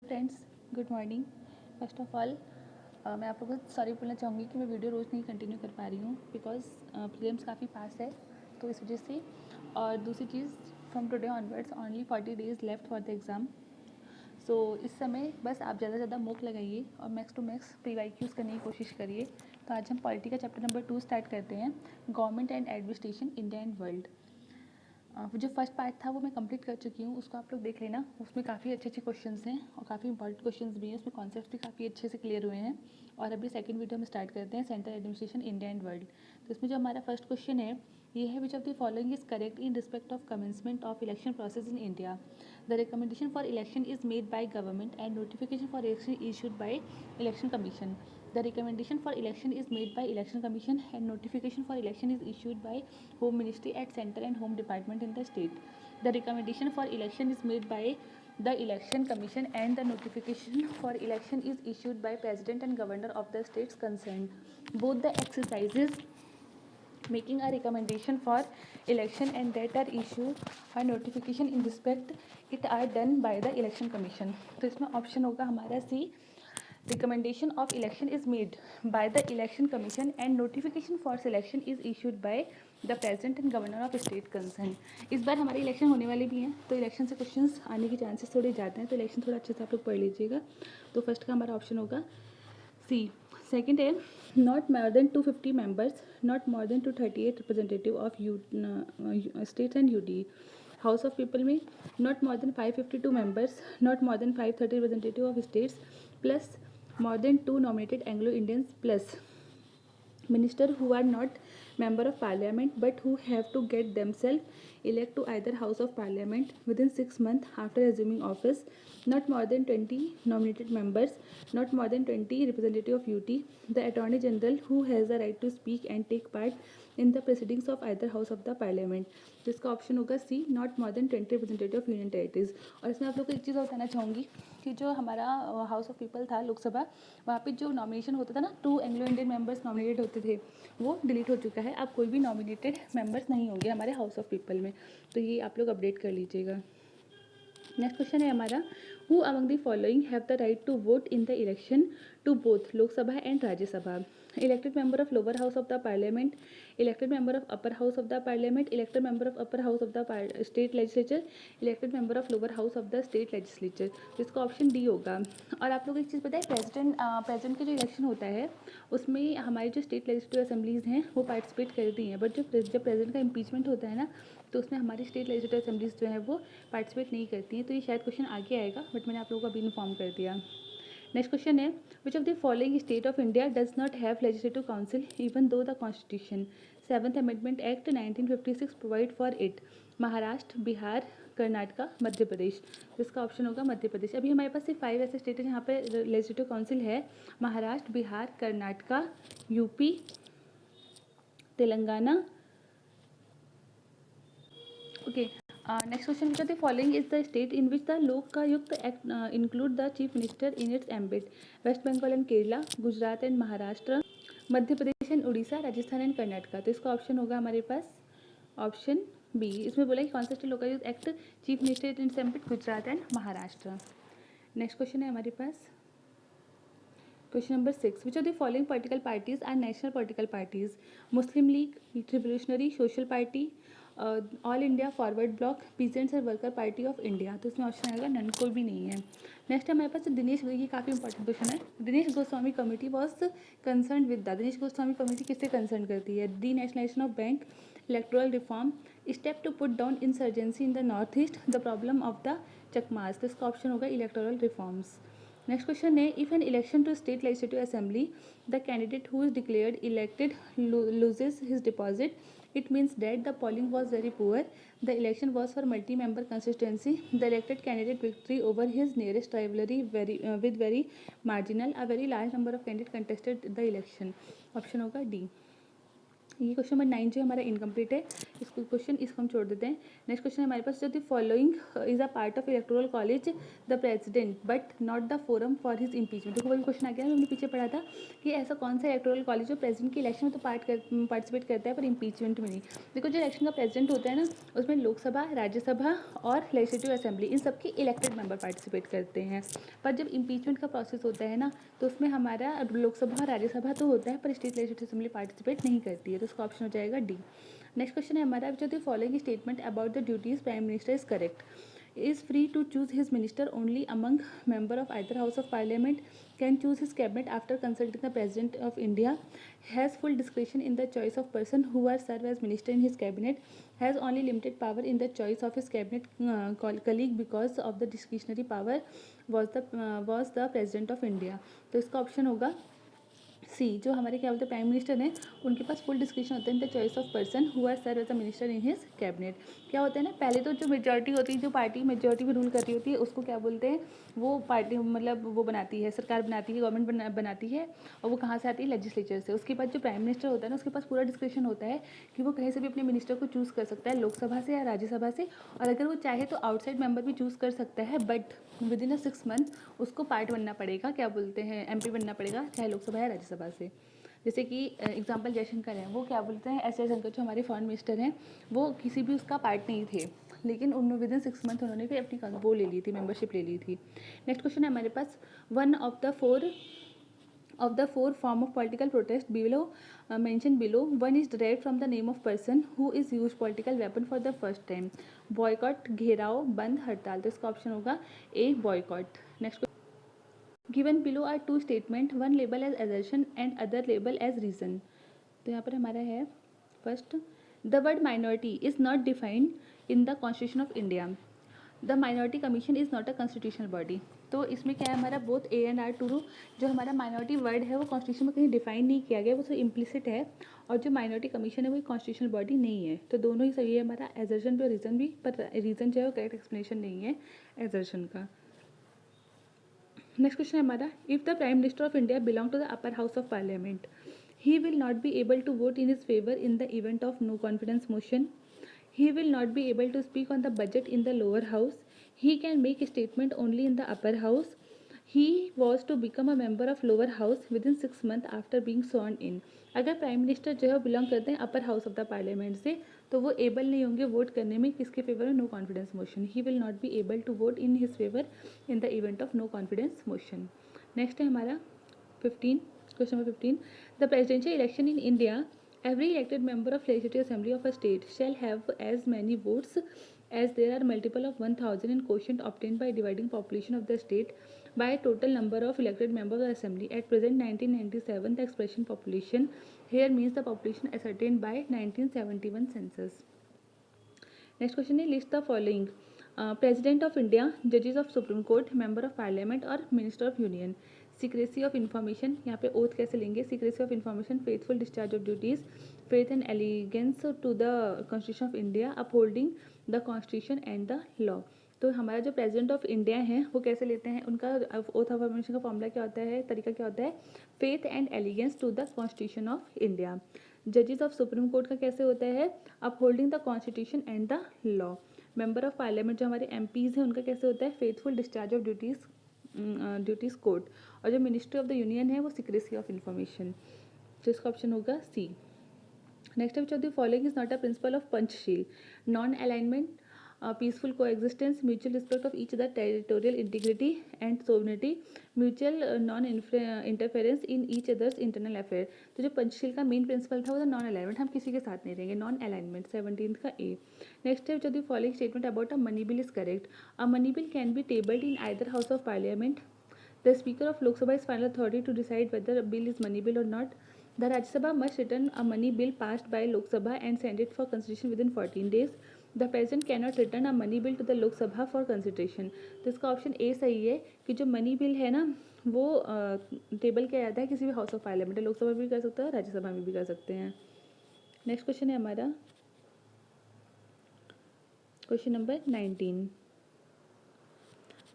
Friends, good morning. First of all मैं आप लोगों को सॉरी बोलना चाहूँगी कि मैं वीडियो रोज़ नहीं कंटिन्यू कर पा रही हूँ बिकॉज प्रीलिम्स काफ़ी पास है, तो इस वजह से। और दूसरी चीज़, from today onwards only 40 days left for the exam. So इस समय बस आप ज़्यादा से ज़्यादा मूक लगाइए और मैक्स टू मैक्स प्रीवाईक्यूज़ करने की कोशिश करिए। तो आज हम पॉलिटी का चैप्टर नंबर 2 स्टार्ट करते हैं, government and administration India and world. जो फर्स्ट पार्ट था वो मैं कंप्लीट कर चुकी हूँ, उसको आप लोग देख लेना। उसमें काफ़ी अच्छे अच्छे क्वेश्चंस हैं और काफ़ी इंपॉर्टेंट क्वेश्चंस भी हैं, उसमें कॉन्सेप्ट्स भी काफ़ी अच्छे से क्लियर हुए हैं। और अभी सेकंड वीडियो हम स्टार्ट करते हैं, central administration India and world. तो इसमें जो हमारा फर्स्ट क्वेश्चन है ये है, which of the following is correct in respect of commencement of election process in India. The recommendation for election is made by government and notification for election issued by election commission. The recommendation for election is made by Election Commission and notification for election is issued by Home Ministry at Center and Home Department in the state. The recommendation for election is made by the Election Commission and the notification for election is issued by President and Governor of the states concerned. Both the exercises making a recommendation for election and that are issued a notification in respect it are done by the Election Commission. तो इसमें option होगा हमारा सी, recommendation of election is made by the election commission and notification for selection is issued by the president and governor of state concerned. इस बार हमारे election होने वाले भी हैं, तो इलेक्शन से क्वेश्चंस आने के चांसेस थोड़े ज़्यादा हैं, तो इलेक्शन थोड़ा अच्छे से आप लोग पढ़ लीजिएगा। तो फर्स्ट का हमारा ऑप्शन होगा सी। सेकंड है, not more than 250 members, not more than 238 representative of you states and UT. House of people में not more than 552 members, not more than 530 representative of states, plus more than 2 nominated Anglo-Indians, plus minister who are not member of parliament but who have to get themselves elect to either house of parliament within 6 months after assuming office, not more than 20 nominated members, not more than 20 representative of UT, the attorney general who has the right to speak and take part in the proceedings of either house of the parliament. तो इसका option होगा C, not more than 20 representative of union territories. और इसमें आप लोग को एक चीज़ और बताना चाहूँगी कि जो हमारा हाउस ऑफ पीपल था लोकसभा, वहाँ पे जो नॉमिनेशन होता था ना, 2 एंग्लो इंडियन मेंबर्स नॉमिनेटेड होते थे, वो डिलीट हो चुका है। अब कोई भी नॉमिनेटेड मेंबर्स नहीं होंगे हमारे हाउस ऑफ पीपल में, तो ये आप लोग अपडेट कर लीजिएगा। नेक्स्ट क्वेश्चन है हमारा, who among the following have the right to vote in the election to both Lok Sabha and Rajya Sabha? Elected member of lower house of the parliament, elected member of upper house of the parliament, elected member of upper house of the state legislature, elected member of lower house of the state legislature. तो इसका option D होगा। और आप लोग एक चीज़ पता है, president के जो इलेक्शन होता है उसमें हमारी जो स्टेट लेजिस्लेटिव असेंबलीज़ हैं वो पार्टिसिपेट करती हैं, बट जब प्रेसिडेंट का इम्पीचमेंट होता है ना, तो उसमें हमारी स्टेट लेजिस्लेटिव असेंबलीज जो है वो पार्टिसिपेट नहीं करती हैं। तो ये शायद क्वेश्चन आगे आएगा, बट मैंने आप लोगों को अभी इन्फॉर्म कर दिया। नेक्स्ट क्वेश्चन है, which of the following state of India does not have legislative council even though the constitution 7th amendment act 1956 provide for it? Maharashtra, Bihar, Karnataka, Madhya Pradesh. इसका ऑप्शन होगा मध्य प्रदेश। अभी हमारे पास सिर्फ 5 ऐसे स्टेट है जहाँ पे लेजिस्लेटिव काउंसिल है, Maharashtra, Bihar, Karnataka, UP, Telangana. Okay, next question, which of the following is the state in which the Lokayukta act include the chief minister in its ambit? West Bengal and Kerala, Gujarat and Maharashtra, Madhya Pradesh and Orissa, Rajasthan and Karnataka. तो इसका ऑप्शन होगा हमारे पास option B. इसमें बोला कि कौन सा state Lokayukta act chief minister in its ambit? Gujarat and Maharashtra. Next question है हमारे पास question number 6, which of the following political parties are national political parties? Muslim League, revolutionary social party, all India forward bloc, peasants and worker party of India. तो इसमें option आएगा none, कोई भी नहीं है। नेक्स्ट हमारे पास दिनेश, ये काफ़ी इंपॉर्टेंट क्वेश्चन है, Dinesh Goswami committee was concern with the. Dinesh Goswami committee किससे कंसर्न करती है? Denationalisation of bank, electoral reform, step to put down insurgency in the north east, the problem of the Chakmas. तो इसका ऑप्शन होगा इलेक्टोरल रिफॉर्म्स। नेक्स्ट क्वेश्चन है, if an election to state legislative assembly the candidate who is declared elected loses his deposit, it means that the polling was very poor, the election was for multi-member constituency, the elected candidate victory over his nearest rivalry with very marginal, a very large number of candidates contested the election. Option होगा D. ये question number 9 जो हमारा incomplete है, इसको question इसको हम छोड़ देते हैं। नेक्स्ट क्वेश्चन हमारे पास जो the following is a part of electoral college the president but not the forum for his impeachment. देखो वही क्वेश्चन आ गया, हमने पीछे पढ़ा था कि ऐसा कौन सा इलेक्टोरल कॉलेज जो प्रेसिडेंट के इलेक्शन में तो पार्टिसिपेट करता है पर इम्पीचमेंट में नहीं। देखो जो इलेक्शन का प्रेसिडेंट होता है ना, उसमें लोकसभा, राज्यसभा और लेजिस्लेटिव असेंबली इन सबके इलेक्टेड मेंबर पार्टिसिपेट करते हैं। पर जब इम्पीचमेंट का प्रोसेस होता है ना, तो उसमें हमारा लोकसभा और राज्यसभा तो होता है पर स्टेट लेजिस्लेटिव असेंबली पार्टिसिपेट नहीं करती है, तो उसका ऑप्शन हो जाएगा डी। नेक्स्ट क्वेश्चन है हमारा, जो the following statement about the duties prime minister is correct, is free to choose his minister only among member of either house of parliament, can choose his cabinet after consulting the president of India, has full discretion in the choice of person who are served as minister in his cabinet, has only limited power in the choice of his cabinet colleague because of the discretionary power was the president of India। तो इसका option होगा सी। जो हमारे क्या बोलते हैं prime minister हैं, उनके पास फुल डिस्क्रिप्शन होता है in the choice of person who are serve as a minister in his cabinet. क्या होता है ना, पहले तो जो मेजोरिटी होती है, जो पार्टी मेजोरिटी में रूल कर रही होती है, उसको क्या बोलते हैं, वो पार्टी मतलब वो बनाती है, सरकार बनाती है, गवर्नमेंट बनाती है, और वो कहाँ से आती है, लेजिस्लेचर से। उसके बाद जो प्राइम मिनिस्टर होता है ना, उसके पास पूरा डिस्क्रिप्शन होता है कि वो कहीं से भी अपने मिनिस्टर को चूज़ कर सकता है, लोकसभा से या राज्यसभा से, और अगर वो चाहे तो आउटसाइड मेंबर भी चूज़ कर सकता है, but with in a 6 month उसको पार्ट बनना पड़ेगा, क्या बोलते हैं, एमपी बनना पड़ेगा, चाहे लोकसभा या राज्यसभा से। जैसे कि एग्जांपल जयशंकर हैं, वो क्या बोलते हैं, एस जयशंकर जो हमारे फॉरेन मिनिस्टर हैं, वो किसी भी उसका पार्ट नहीं थे, लेकिन उन्होंने विद इन 6 मंथ उन्होंने भी अपनी वो ले ली थी, मेंबरशिप ले ली थी। नेक्स्ट क्वेश्चन है हमारे पास, one of the four form of political protest below mentioned below, one is derived from the name of person who is used political weapon for the first time, boycott, घेराव, बंद, हड़ताल। तो इसका option होगा A, boycott. Next, given below are two statement, one label as assertion and other label as reason. तो यहाँ पर हमारा है first, the word minority is not defined in the constitution of India, the minority commission is not a constitutional body. तो इसमें क्या है हमारा, both A and R true. जो हमारा माइनॉरिटी वर्ड है वो कॉन्स्टिट्यूशन में कहीं डिफाइन नहीं किया गया, वो सिर्फ इम्प्लिसिट है, और जो माइनॉरिटी कमीशन है वो कॉन्स्टिट्यूशनल बॉडी नहीं है। तो दोनों ही सही है हमारा, एजर्शन भी और रीजन भी, पर रीजन जो है वो करेक्ट एक्सप्लेनेशन नहीं है एजर्शन का। नेक्स्ट क्वेश्चन है हमारा, if the prime minister of India belong to the upper house of parliament, he will not be able to vote in his favour in the event of no confidence motion, he will not be able to speak on the budget in the lower house, he can make a statement only in the upper house, he was to become a member of lower house within 6 months after being sworn in। अगर prime minister जो है belong करते हैं अपर house of the parliament से, तो वो able नहीं होंगे वोट करने में किसके फेवर में, no confidence motion. He will not be able to vote in his favour in the event of no confidence motion. Next है हमारा 15, question number 15, the presidential election in India, every elected member of legislative assembly of a state shall have as many votes as there are multiple of 1000 in quotient obtained by dividing population of the state by total number of elected members of the assembly। At present 1997 the expression population here means the population ascertained by 1971 census। Next question है, list the following president of India, जजेस of supreme court, member of parliament और minister of union. Secrecy of information, यहाँ पे oath कैसे लेंगे, secrecy of information, faithful discharge of duties, faith and allegiance to the constitution of India, upholding the constitution and the law. तो हमारा जो president of India हैं वो कैसे लेते हैं, उनका ओथ ऑफ अफर्मेशन का फॉर्मूला क्या होता है, तरीका क्या होता है, faith and allegiance to the constitution of India. जजेस ऑफ सुप्रीम कोर्ट का कैसे होता है, upholding the constitution and the law. Member of parliament जो हमारे एमपीज़ हैं उनका कैसे होता है, faithful discharge of duties court. और जो मिनिस्ट्री ऑफ द यूनियन है वो सीक्रेसी ऑफ इन्फॉर्मेशन। तो इसका ऑप्शन होगा C. Next which of the following is not a principle of Panchsheel, non alignment, peaceful coexistence, mutual respect of each other territorial integrity and sovereignty, mutual non-interference in each other's internal affair। तो जो पंचशील का main principal था वो था non alignment, हम किसी के साथ नहीं रहेंगे, नॉन अलाइनमेंट, 17th का ए। नेक्स्ट है, जो the following statement about a money bill is correct, a money bill can be tabled in either house of parliament, the speaker of Lok Sabha is final authority to decide whether a bill is money bill or not, the Rajya Sabha must return a money bill passed by Lok Sabha and send it for consideration within 14 days, the president can not return a money bill to the Lok Sabha for consideration. तो इसका option A सही है कि जो money bill है ना वो table किया जाता है किसी भी हाउस ऑफ पार्लियामेंट, लोकसभा में भी कर सकते हैं, राज्यसभा में भी कर सकते हैं। नेक्स्ट क्वेश्चन है हमारा question number 19,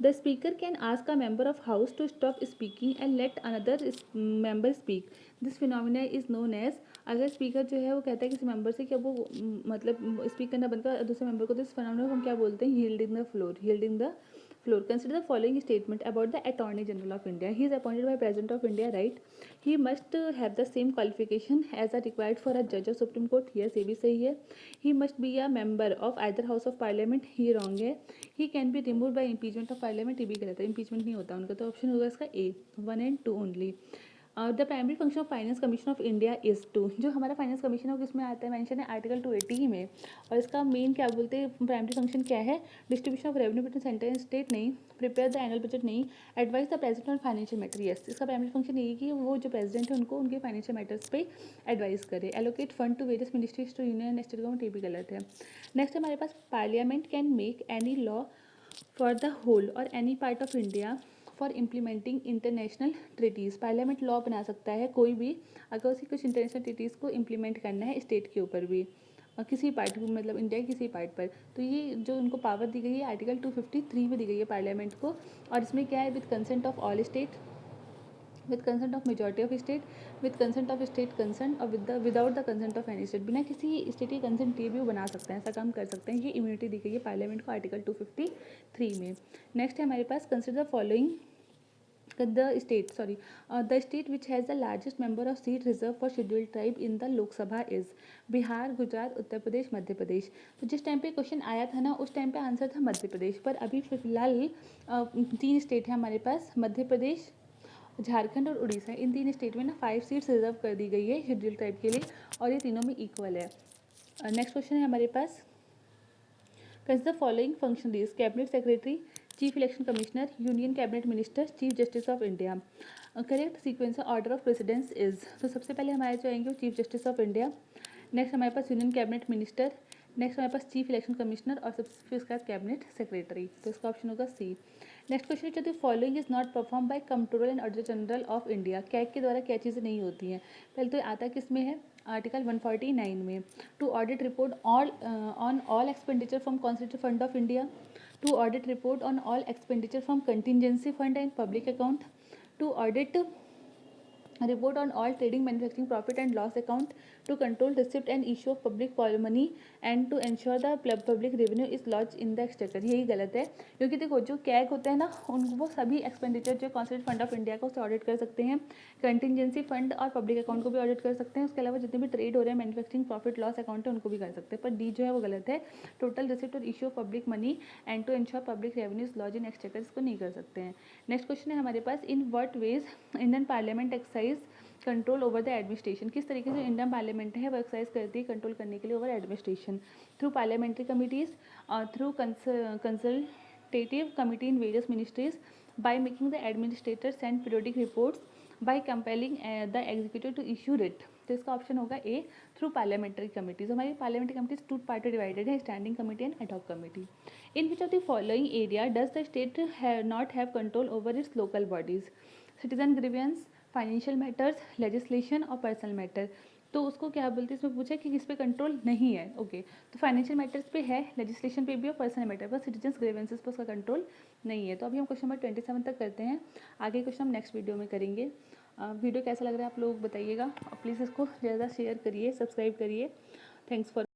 the speaker can ask a member of house to stop speaking and let another member speak. This phenomena is known as, अगर स्पीकर जो है वो कहता है किसी मेंबर से कि अब वो मतलब स्पीक करना बंद कर दूसरे मेंबर को, तो इस फिनोमिना को हम क्या बोलते हैं? Yielding the floor. Yielding the floor. Consider the following statement about the Attorney General of India. He is appointed by President of India, right? He must have the same qualification as are required for a judge of Supreme Court. Yes, ये भी सही है. He must be a member of either House of Parliament. ये wrong है. He can be removed by impeachment of Parliament. ये भी गलत है. Impeachment नहीं होता उनका, तो ऑप्शन होगा इसका A, 1 and 2 only. The primary function of finance commission of India is to, जो हमारा फाइनेंस कमीशन है वो किसमें आता है? मेंशन है आर्टिकल 280 में, और इसका मेन क्या बोलते हैं? प्राइमरी फंक्शन क्या है? Distribution of revenue between centre and state नहीं, प्रिपेयर द एनुअल बजट नहीं, advice the president on financial matter. Yes, इसका प्राइमरी फंक्शन यही कि वो जो प्रेसिडेंट है उनको उनके फाइनेंशियल मैटर्स पे एडवाइस करे। Allocate fund to various ministries to union and state government, ये भी गलत है. नेक्स्ट हमारे पास parliament can make any law for the whole or any part of India for implementing international treaties. Parliament law बना सकता है कोई भी, अगर उसे कुछ इंटरनेशनल ट्रीटीज़ को इम्प्लीमेंट करना है स्टेट के ऊपर भी, और किसी पार्ट मतलब इंडिया के किसी पार्ट पर। तो ये जो उनको पावर दी गई है आर्टिकल 253 में दी गई है पार्लियामेंट को, और इसमें क्या है? With consent of all state, with consent of majority of state, with consent of state consent, or without the consent of any state. बिना किसी स्टेट के कंसेंट लिए भी वो बना सकते हैं, ऐसा काम कर सकते हैं। ये इम्यूनिटी दी गई है पार्लियामेंट को आर्टिकल 253 में. नेक्स्ट है हमारे पास, consider the following the state which has the largest number of seat reserved for scheduled tribe in the Lok Sabha is Bihar, Gujarat, Uttar Pradesh, Madhya Pradesh. तो जिस टाइम पे क्वेश्चन आया था ना उस टाइम पे आंसर था मध्य प्रदेश, पर अभी फिलहाल 3 स्टेट है हमारे पास, मध्य प्रदेश, झारखंड और उड़ीसा. इन 3 स्टेट में ना 5 सीट्स रिजर्व कर दी गई है शेड्यूल ट्राइब के लिए, और ये तीनों में इक्वल है. नेक्स्ट क्वेश्चन है हमारे पास, consider following functionaries: cabinet secretary, chief election commissioner, union cabinet minister, chief justice of India. Correct sequence order of precedence is, तो सबसे पहले हमारे जो आएंगे वो chief justice of India, next हमारे पास यूनियन कैबिनेट मिनिस्टर, नेक्स्ट हमारे पास चीफ इलेक्शन कमिश्नर, और सबसे फिर उसके बाद कैबिनेट सेक्रेटरी. तो इसका ऑप्शन होगा सी. नेक्स्ट क्वेश्चन है, following is not perform by controller and auditor general of India. CAG के द्वारा क्या चीज़ें नहीं होती हैं? पहले तो आता किस में है? आर्टिकल 149 में. To audit report on all expenditure from constitute fund of India, to audit report on all expenditure from contingency fund and public account, to audit report on all trading, manufacturing profit and loss account, to control receipt and issue of public money and to ensure the public revenue is lodged in the exchequer. यही गलत है, क्योंकि देखो जो CAG होता है ना उनको वो सभी एक्सपेंडिचर जो कॉन्स्टिट्यूट फंड ऑफ इंडिया का उसे ऑडिट कर सकते हैं, कंटिजेंसी फंड और पब्लिक अकाउंट को भी ऑडिट कर सकते हैं. उसके अलावा जितने भी ट्रेड हो रहे हैं, मैन्युफैक्चरिंग प्रॉफिट लॉस अकाउंट है उनको भी कर सकते हैं. पर डी जो है वो गलत है. टोटल रिसिप्ट और issue of public money and to ensure public revenue is lodge in exchequer, इसको नहीं कर सकते हैं. नेक्स्ट क्वेश्चन है हमारे पास, in what way Indian parliament exercise control over the administration. किस तरीके से इंडियन पार्लियामेंट है वो एक्सरसाइज करती है कंट्रोल करने के लिए over administration? Through parliamentary committees, through consultative committee in various ministries, by making the administrator send periodic reports, by compelling the executive to issue writ. तो इसका ऑप्शन होगा ए, थ्रू पार्लियामेंट्री कमिटीज. हमारी parliamentary committees 2 part divided है, standing committee and ad hoc committee. In which of the following area does the state not have control over its local bodies? Citizen grievances, financial matters, legislation और personal matter. तो उसको क्या बोलते हैं, इसमें पूछा कि किस पे कंट्रोल नहीं है. ओके, तो फाइनेंशियल मैटर्स पे है, लेजिस्लेशन पे भी और पर्सनल मैटर पर, सिटीजन ग्रीवेंसेस पर उसका कंट्रोल नहीं है. तो अभी हम क्वेश्चन नंबर 27 तक करते हैं, आगे क्वेश्चन हम नेक्स्ट वीडियो में करेंगे. वीडियो कैसा लग रहा है आप लोग बताइएगा, और प्लीज़ इसको ज़्यादा शेयर करिए, सब्सक्राइब करिए. Thanks for